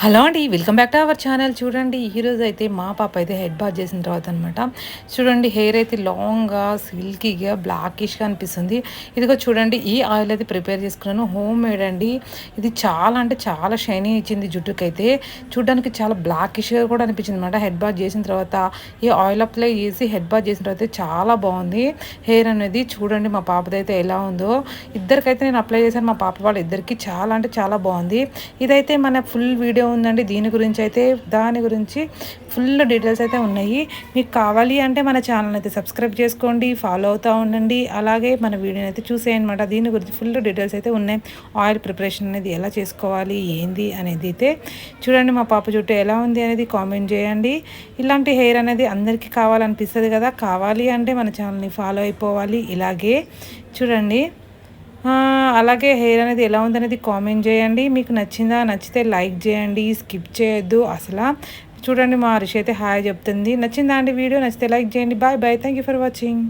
Hello అండి. Welcome back to our channel. చూడండి ఈరోజు అయితే మా పాప అయితే హెడ్ బాత్ చేసిన తర్వాత అనమాట. చూడండి హెయిర్ అయితే లాంగ్‌గా, సిల్కీగా, బ్లాకిష్‌గా అనిపిస్తుంది. ఇదిగో చూడండి ఈ ఆయిల్ అయితే ప్రిపేర్ చేసుకున్నాను. హోమ్ మేడ్ అండి. ఇది చాలా అంటే చాలా షైనీ ఇచ్చింది జుట్టుకైతే. చూడడానికి చాలా బ్లాకిష్‌గా కూడా అనిపించింది అనమాట. హెడ్ బాత్ చేసిన తర్వాత ఈ ఆయిల్ అప్లై చేసి హెడ్ బాత్ చేసిన తర్వాత చాలా బాగుంది హెయిర్ అనేది. చూడండి మా పాపదైతే ఎలా ఉందో. ఇద్దరికైతే నేను అప్లై చేశాను. మా పాప వాళ్ళిద్దరికీ చాలా అంటే చాలా బాగుంది. ఇదైతే మన ఫుల్ వీడియో ఉందండి దీని గురించి అయితే. దాని గురించి ఫుల్ డీటెయిల్స్ అయితే ఉన్నాయి. మీకు కావాలి అంటే మన ఛానల్ అయితే సబ్స్క్రైబ్ చేసుకోండి, ఫాలో అవుతూ ఉండండి. అలాగే మన వీడియోని అయితే చూసేయనమాట. దీని గురించి ఫుల్ డీటెయిల్స్ అయితే ఉన్నాయి. ఆయిల్ ప్రిపరేషన్ అనేది ఎలా చేసుకోవాలి ఏంది అనేది అయితే చూడండి. మా పాప జుట్టు ఎలా ఉంది అనేది కామెంట్ చేయండి. ఇలాంటి హెయిర్ అనేది అందరికీ కావాలనిపిస్తుంది కదా. కావాలి అంటే మన ఛానల్ని ఫాలో అయిపోవాలి. ఇలాగే చూడండి. అలాగే హెయిర్ అనేది ఎలా ఉందనేది కామెంట్ చేయండి. మీకు నచ్చిందా? నచ్చితే లైక్ చేయండి, స్కిప్ చేయొద్దు అసలా. చూడండి మా రిషి అయితే హాయ్ చెప్తుంది. నచ్చిందా అండి వీడియో? నచ్చితే లైక్ చేయండి. Bye bye. Thank you for watching.